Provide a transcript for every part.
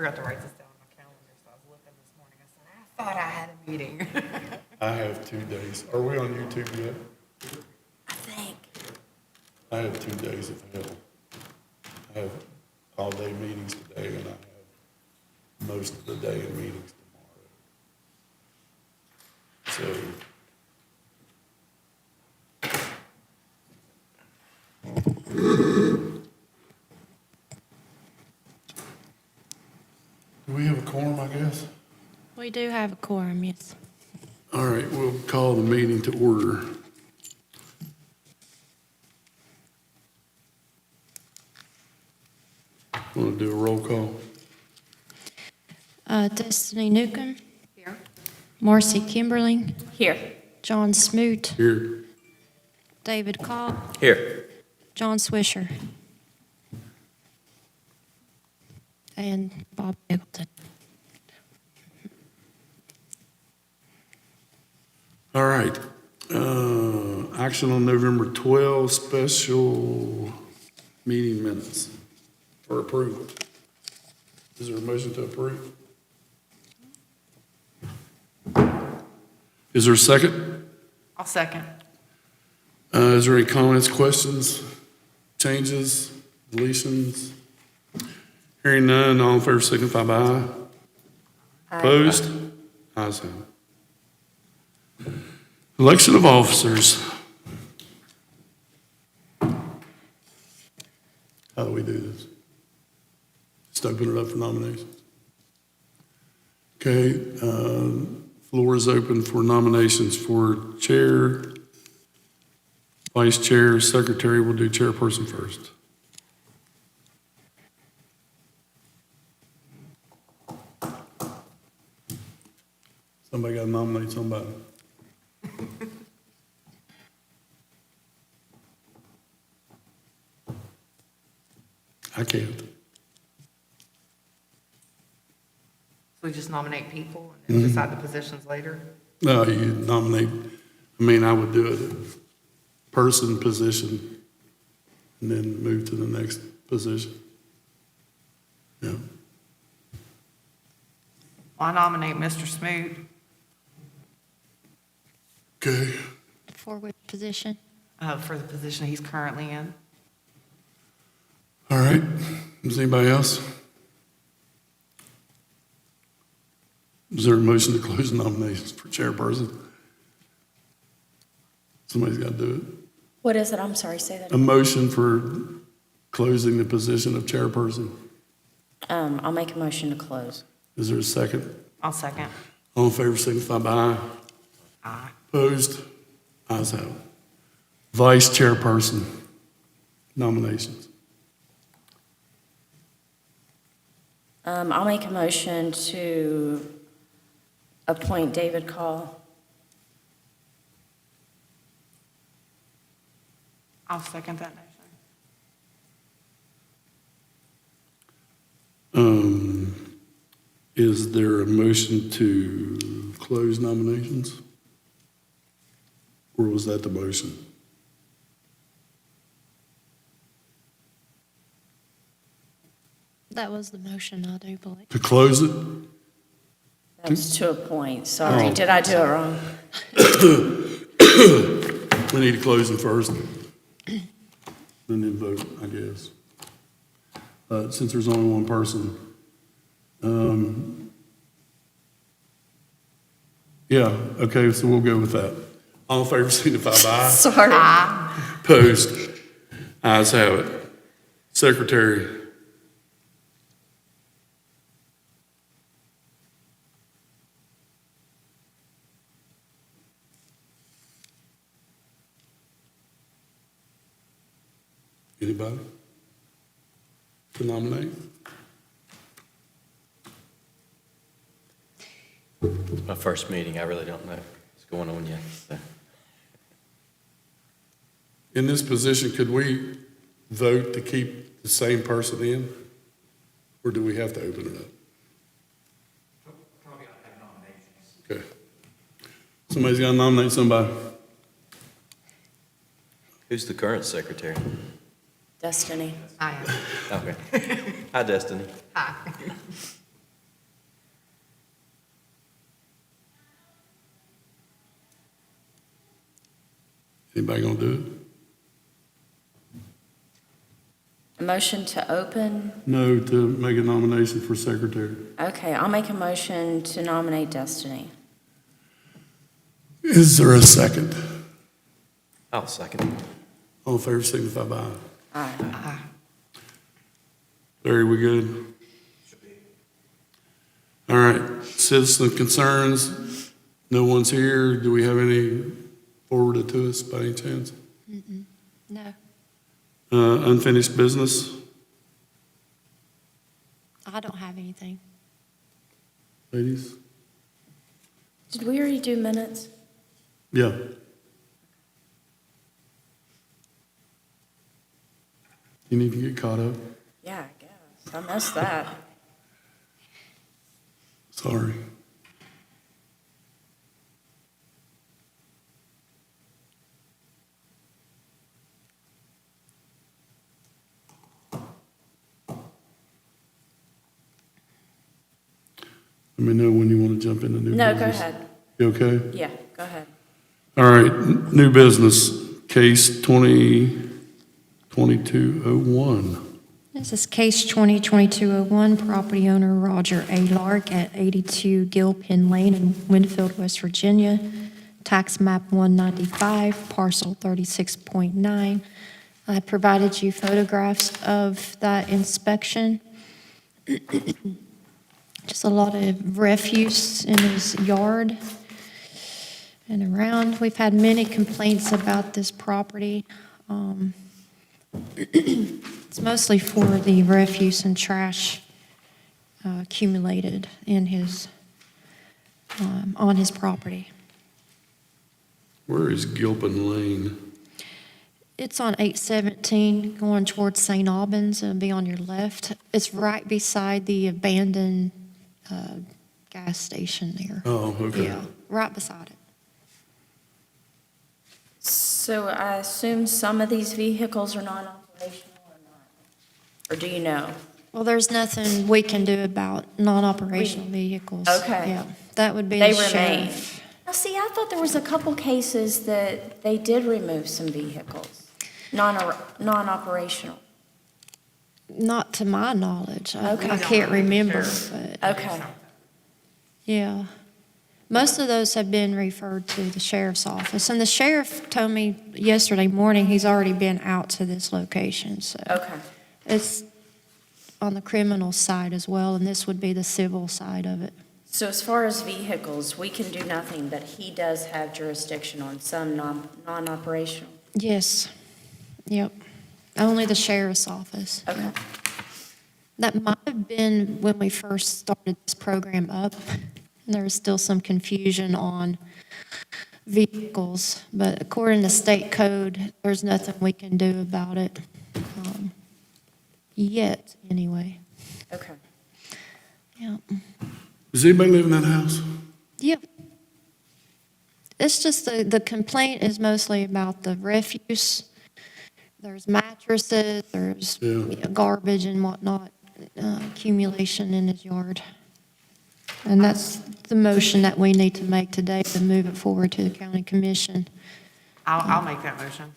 forgot to write this down on my calendar, so I was looking this morning. I said, I thought I had a meeting. I have 2 days. Are we on YouTube yet? I think. I have 2 days of hell. I have all-day meetings today, and I have most of the day in meetings tomorrow. So, do we have a quorum, I guess? We do have a quorum, yes. All right, we'll call the meeting to order. Want to do a roll call? Destiny Newcomb, Here. Marcy Kimberling, Here. John Smoot, Here. David Cobb, Here. John Swisher, and Bob Eggleton. All right. Action on November 12 special meeting minutes for approval. Is there a motion to approve? Is there a second? I'll second. Is there any comments, questions, changes, deletions? Hearing none, all in favor signify by aye. Opposed? Ayes have it. Election of officers. How do we do this? Just open it up for nominations. Okay, floor is open for nominations for chair, vice chair, secretary. We'll do chairperson first. Somebody got to nominate somebody. I can't. So we just nominate people and then decide the positions later? No, you nominate, I would do it person, position, and then move to the next position. Yeah. I nominate Mr. Smoot. Okay. For which position? For the position he's currently in. All right. Is anybody else? Is there a motion to close nominations for chairperson? Somebody's got to do it. What is it? I'm sorry, say that. A motion for closing the position of chairperson. I'll make a motion to close. Is there a second? I'll second. All in favor, signify by aye. Aye. Opposed? Ayes have it. Vice chairperson nominations. I'll make a motion to appoint David Call. I'll second that motion. Is there a motion to close nominations? Or was that the motion? That was the motion, I do believe. To close it? That's to appoint. Sorry, Oh. did I do it wrong? We need to close them first, and then vote, I guess. Since there's only one person. Yeah, okay, so we'll go with that. All in favor, signify by aye. Sorry. Opposed? Ayes have it. Secretary. Anybody to nominate? My first meeting, I really don't know what's going on yet. So. In this position, could we vote to keep the same person in? Or do we have to open it up? Probably ought to have nominations. Okay. Somebody's got to nominate somebody. Who's the current secretary? Destiny. I am. Okay. Hi, Destiny. Hi. Anybody gonna do A motion to open? it? No, to make a nomination for secretary. Okay, I'll make a motion to nominate Destiny. Is there a second? I'll second. All in favor, signify by aye. Aye. Larry, we good? All right, citizen concerns, no one's here. Do we have any forwarded to us by any chance? No, Unfinished business? I don't have anything. Ladies? Did we already do minutes? Yeah. You need to get caught up? Yeah, I guess. I missed that. Sorry. Let me know when you want to jump into new No, business. go ahead. You okay? Yeah, go ahead. All right, new business, case 2022-01. This is case 2022-01, property owner Roger A. Lark at 82 Gilpin Lane in Winfield, West Virginia, tax map 195, parcel 36.9. I provided you photographs of that inspection. Just a lot of refuse in his yard and around. We've had many complaints about this property. It's mostly for the refuse and trash accumulated in his, on his property. Where is Gilpin Lane? It's on 817 going towards St. Albans. It'll be on your left. It's right beside the abandoned gas station there. Oh, okay. Yeah, right beside it. So I assume some of these vehicles are non-operational or not? Or do you know? Well, there's nothing we can do about non-operational vehicles. Okay. Yeah, that would be They the remain. sheriff. Now, see, I thought there was a couple cases that they did remove some vehicles, non-operational. Not to my knowledge. I Okay. can't remember, but, Okay, yeah. Most of those have been referred to the sheriff's office, and the sheriff told me yesterday morning he's already been out to this location, so. okay. It's on the criminal side as well, and this would be the civil side of it. So as far as vehicles, we can do nothing, but he does have jurisdiction on some non-operational? Yes, yep. Only the sheriff's office. Okay. That might have been when we first started this program up. There was still some confusion on vehicles, but according to state code, there's nothing we can do about it, yet, anyway. Okay. Yeah. Does anybody live in that house? Yep. It's just the complaint is mostly about the refuse. There's mattresses, there's Yeah. garbage and whatnot, accumulation in his yard. And that's the motion that we need to make today to move it forward to the county commission. I'll make that motion.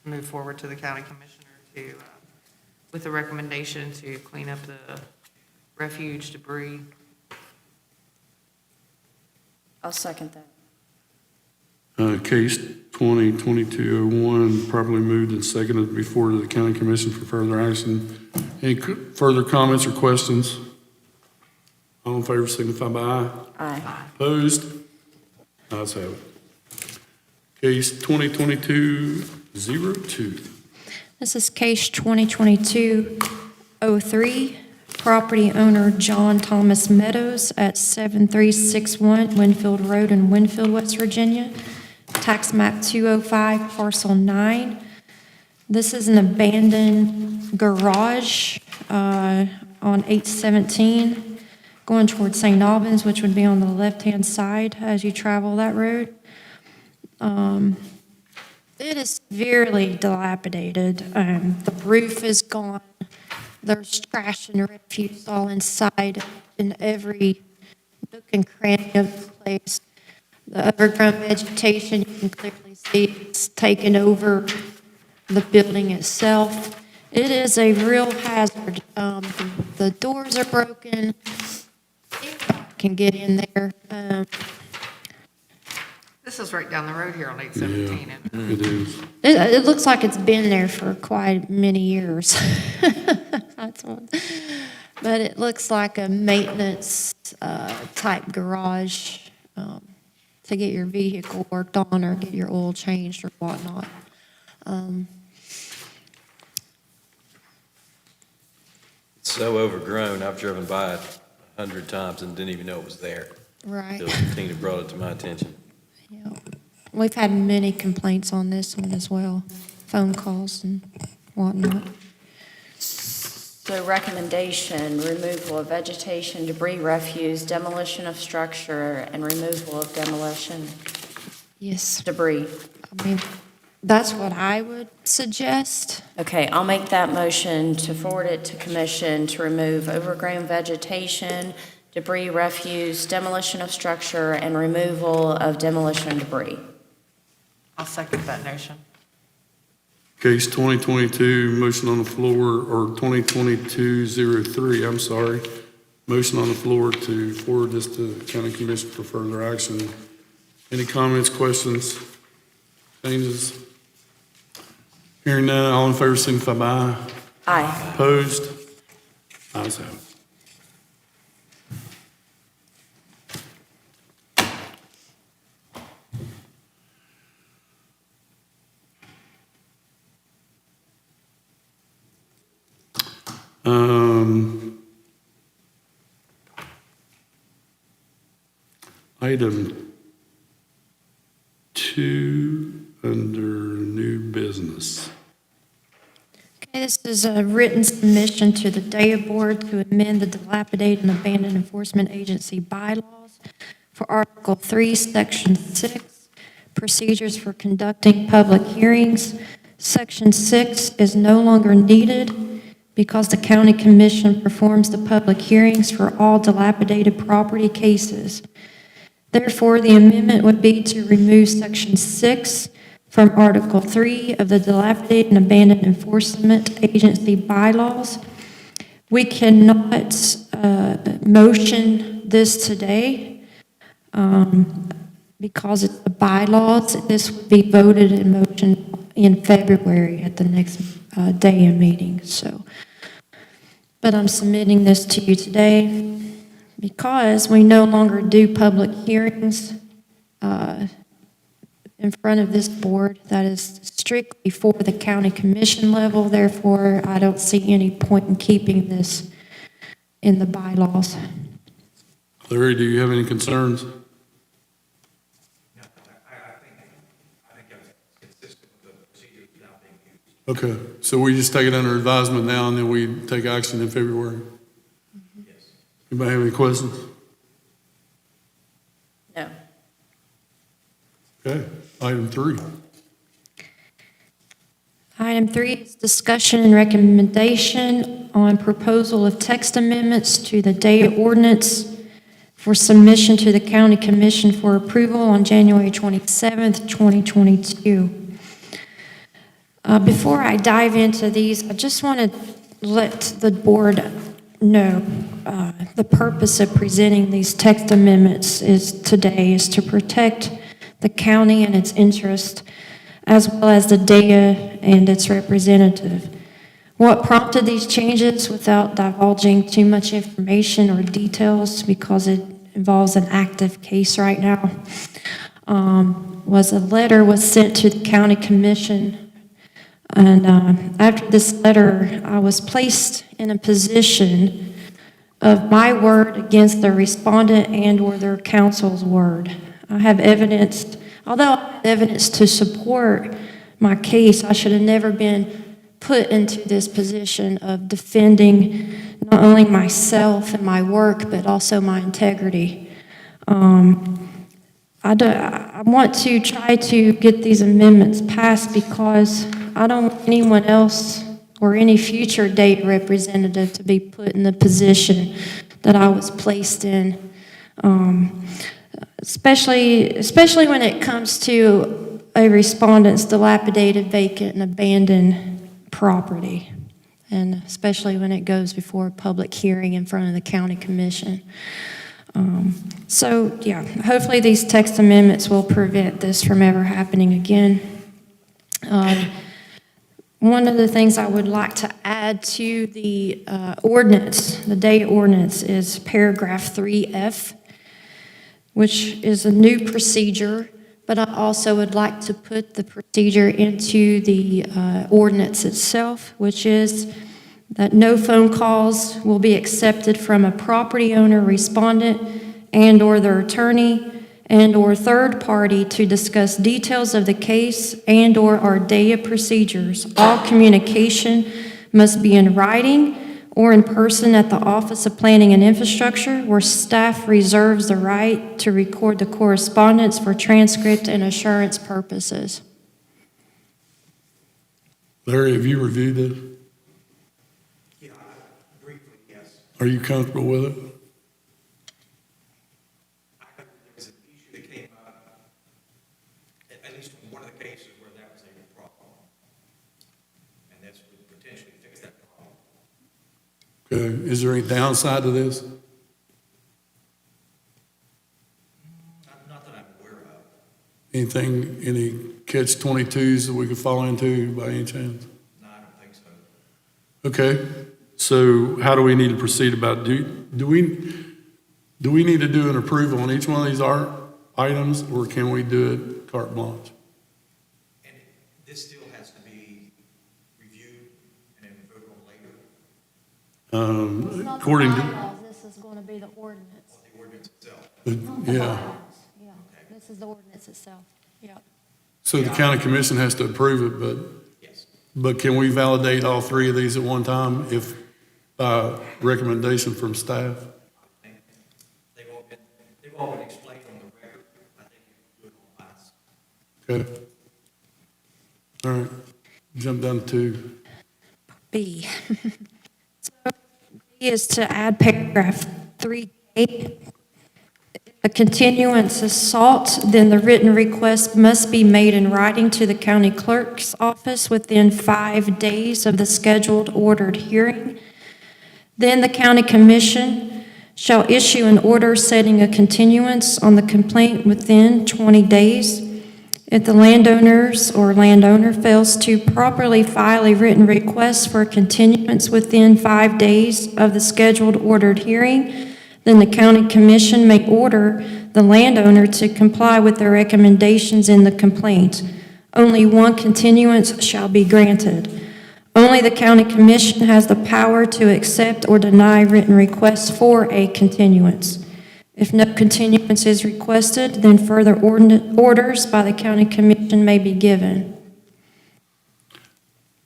Move forward to the county commissioner to, with a recommendation to clean up the refuge debris. I'll second that. Case 2022-01, properly moved and seconded before to the county commission for further action. Any further comments or questions? All in favor signify by aye. Aye. Opposed? Ayes have it. Case 2022-02. This is case 2022-03, property owner John Thomas Meadows at 7361 Winfield Road in Winfield, West Virginia, tax map 205, parcel 9. This is an abandoned garage on 817 going towards St. Albans, which would be on the left-hand side as you travel that road. It is severely dilapidated. The roof is gone. There's trash and refuse all inside in every nook and cranny of the place. The overgrown vegetation, you can clearly It's taken over the building itself. It is a real hazard. The doors are broken. Anybody can get in there. This is right down the road here on Yeah, 817, isn't it? it is. It looks like it's been there for quite many years. That's what, but it looks like a maintenance type garage to get your vehicle worked on or get your oil changed or whatnot. It's so overgrown, I've driven by it 100 times and didn't even know it was there. Right. Until Tina brought it to my attention. Yeah. We've had many complaints on this one as well, phone calls and whatnot. So recommendation, removal of vegetation, debris, refuse, demolition of structure, and removal of demolition Yes, debris. I mean, that's what I would suggest. Okay, I'll make that motion to forward it to commission to remove overgrown vegetation, debris, refuse, demolition of structure, and removal of demolition debris. I'll second that motion. Case 2022, motion on the floor, or 2022-03, I'm sorry. Motion on the floor to forward this to county commission for further action. Any comments, questions, changes? Hearing none, all in favor signify by aye. Aye. Opposed? Ayes have it. Item 2 under new business. Okay, this is a written submission to the DAEA Board to amend the Dilapidated and Abandoned Enforcement Agency bylaws for Article 3, Section 6, procedures for conducting public hearings. Section 6 is no longer needed because the county commission performs the public hearings for all dilapidated property cases. Therefore, the amendment would be to remove Section 6 from Article 3 of the Dilapidated and Abandoned Enforcement Agency bylaws. We cannot motion this today because it's the bylaws. This would be voted in motion in February at the next DAEA meeting. But I'm submitting this to you today because we no longer do public hearings in front of this board. That is strictly for the county commission level. Therefore, I don't see any point in keeping this in the bylaws. Larry, do you have any concerns? Okay, so we just take it under advisement now and then we take action in February? Yes. Anybody have any questions? No. Okay, item 3. Item 3 is discussion and recommendation on proposal of text amendments to the DAEA ordinance for submission to the county commission for approval on January 27th, 2022. Before I dive into these, I just want to let the board know the purpose of presenting these text amendments is to protect the county and its interest, as well as the DAEA and its representative. What prompted these changes, without divulging too much information or details because it involves an active case right now, was a letter was sent to the county commission. And after this letter, I was placed in a position of my word against the respondent and or their counsel's word. I have evidence, although I have evidence to support my case, I should have never been put into this position of defending not only myself and my work, but also my integrity. I want to try to get these amendments passed because I don't want anyone else or any future DAEA representative to be put in the position that I was placed in. Especially when it comes to a respondent's dilapidated, vacant, and abandoned property, and especially when it goes before a public hearing in front of the county commission. So, yeah, hopefully these text amendments will prevent this from ever happening again. One of the things I would like to add to the ordinance, the DAEA ordinance, is paragraph 3F, which is a new procedure, but I also would like to put the procedure into the ordinance itself, which is that no phone calls will be accepted from a property owner, respondent, and/or their attorney, and/or third party to discuss details of the case and/or our DAEA procedures. All communication must be in writing or in person at the Office of Planning and Infrastructure, where staff reserves the right to record the correspondence for transcript and assurance purposes. Larry, have you reviewed this? Yeah, briefly, yes. Are you comfortable with it? There was an issue that came up, at least in one of the cases where that was a problem. And that's would potentially fix that problem. Okay, is there any downside to this? Not that I'm aware of. Anything, any catch-22s that we could fall into by any chance? No, I don't think so. Okay, so how do we need to proceed about, do we need to do an approval on each one of these items, or can we do it carte blanche? And this still has to be reviewed and then voted on later, According to, This is going to be the ordinance. or the ordinance itself. yeah, Yeah, this is the ordinance itself. Yeah. so the county commission has to approve it, Yes. but can we validate all three of these at one time if by recommendation from staff? They've all been explained on the record. I think you do it on last. Okay. All right, jump down to B. So B is to add paragraph 3A. A continuance is sought, then the written request must be made in writing to the county clerk's office within 5 days of the scheduled ordered hearing. Then the county commission shall issue an order setting a continuance on the complaint within 20 days. If the landowners or landowner fails to properly file a written request for continuance within 5 days of the scheduled ordered hearing, then the county commission may order the landowner to comply with the recommendations in the complaint. Only one continuance shall be granted. Only the county commission has the power to accept or deny written requests for a continuance. If no continuance is requested, then further orders by the county commission may be given.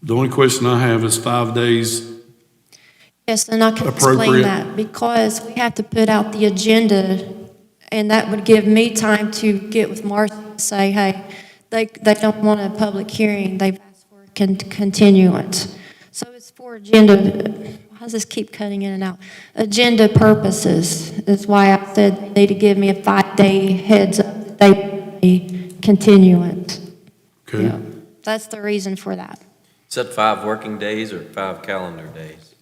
the only question I have is 5 days. Yes, and I can explain Appropriate. that, because we have to put out the agenda, and that would give me time to get with Martha and say, hey, they don't want a public hearing, they've asked for a continuance. So it's for agenda, why does this keep cutting in and out? Agenda purposes is why I said they need to give me a 5-day heads up, that they want a continuance. Okay, Yeah, that's the reason for that. Is that 5 working days or 5 calendar days?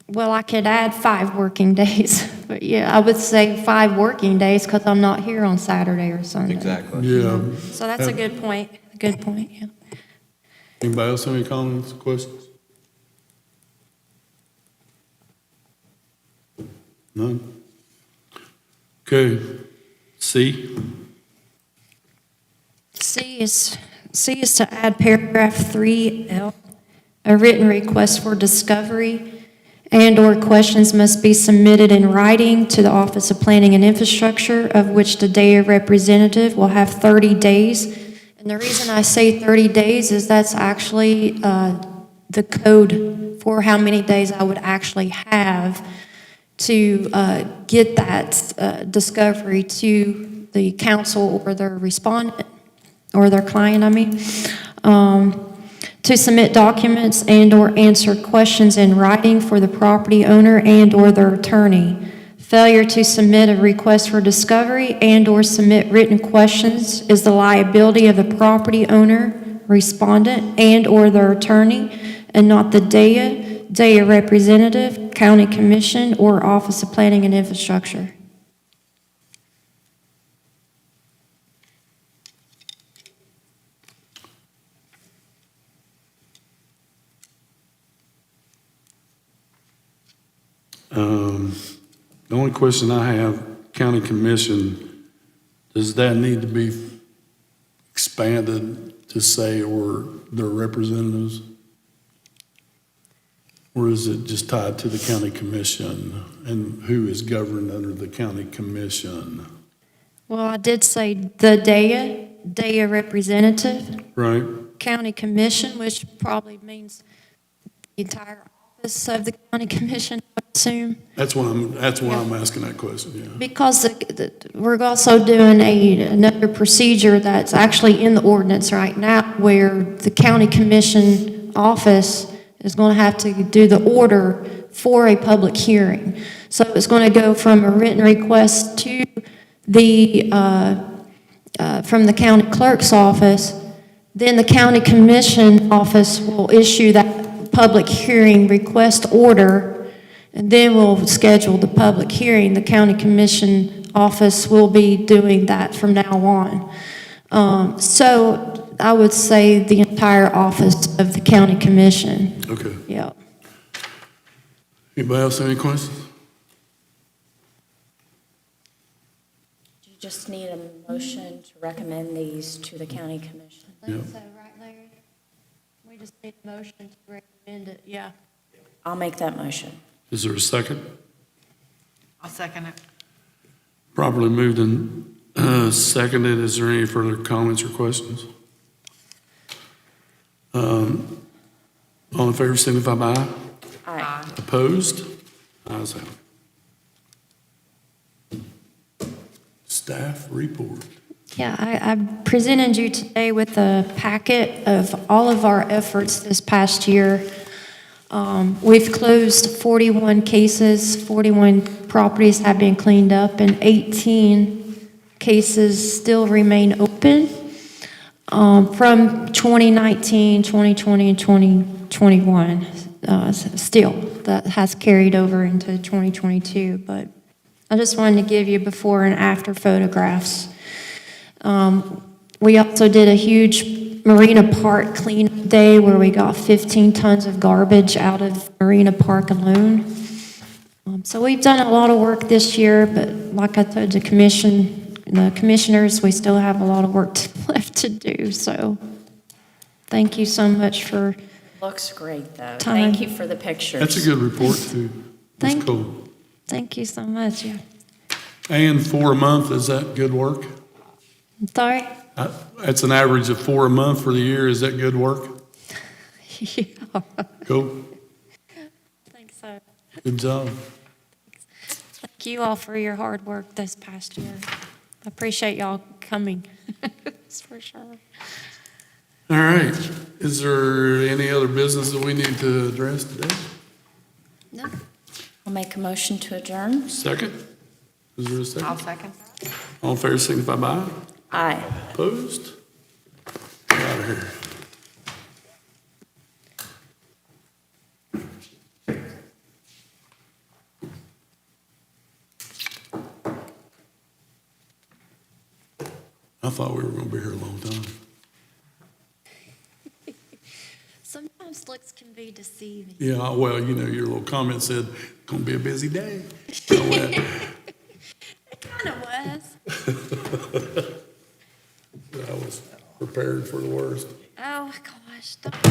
Well, I could add 5 working days, but yeah, I would say 5 working days because I'm not here on Saturday or Sunday. Exactly. yeah. So that's a good point, yeah. Anybody else have any comments, questions? None? Okay, C, C is to add paragraph 3L, a written request for discovery and/or questions must be submitted in writing to the Office of Planning and Infrastructure, of which the DAEA representative will have 30 days. And the reason I say 30 days is that's actually the code for how many days I would actually have to get that discovery to the council or their respondent, or their client, to submit documents and/or answer questions in writing for the property owner and/or their attorney. Failure to submit a request for discovery and/or submit written questions is the liability of the property owner, respondent, and/or their attorney, and not the DAEA representative, county commission, or Office of Planning and Infrastructure. The only question I have, county commission, does that need to be expanded to say, or their representatives? Or is it just tied to the county commission, and who is governed under the county commission? Well, I did say the DAEA representative, Right? county commission, which probably means the entire office of the county commission, I assume. That's why I'm asking that question, yeah. Because we're also doing another procedure that's actually in the ordinance right now, where the county commission office is going to have to do the order for a public hearing. So it's going to go from a written request to from the county clerk's office. Then the county commission office will issue that public hearing request order, and then we'll schedule the public hearing. The county commission office will be doing that from now on. So I would say the entire office of the county commission. Okay. Yeah. Anybody else have any questions? Do you just need a motion to recommend these to the county commission? I think so, right, Larry? We just need a motion to recommend it, yeah. I'll make that motion. Is there a second? I'll second it. Properly moved and seconded. Is there any further comments or questions? All in favor, signify by aye. Aye. Opposed? Ayes have it. Staff report. Yeah, I presented you today with a packet of all of our efforts this past year. We've closed 41 cases, 41 properties have been cleaned up, and 18 cases still remain open from 2019, 2020, and 2021. Still, that has carried over into 2022, but I just wanted to give you before and after photographs. We also did a huge Marina Park cleanup day where we got 15 tons of garbage out of Marina Park alone. So we've done a lot of work this year, but like I told the commissioners, we still have a lot of work left to do. So thank you so much for Looks great, though. Time. Thank you for the pictures. That's a good report, too. That's cool. Thank you so much. Yeah. And 4 a month, is that good work? Sorry. That's an average of 4 a month for the year. Is that good work? Yeah. Cool. I think so. Good job. Thank you all for your hard work this past year. I appreciate y'all coming. That's for sure. All right. Is there any other business that we need to address today? No. I'll make a motion to adjourn. Second? Is there a second? I'll second that. All in favor, signify by aye. Aye. Opposed? Get out of here. I thought we were going to be here a long time. Sometimes looks can be deceiving. Yeah, well, you know, your little comment said, going to be a busy day. I went, It kind of was. I was prepared for the worst. Oh, gosh. Don't.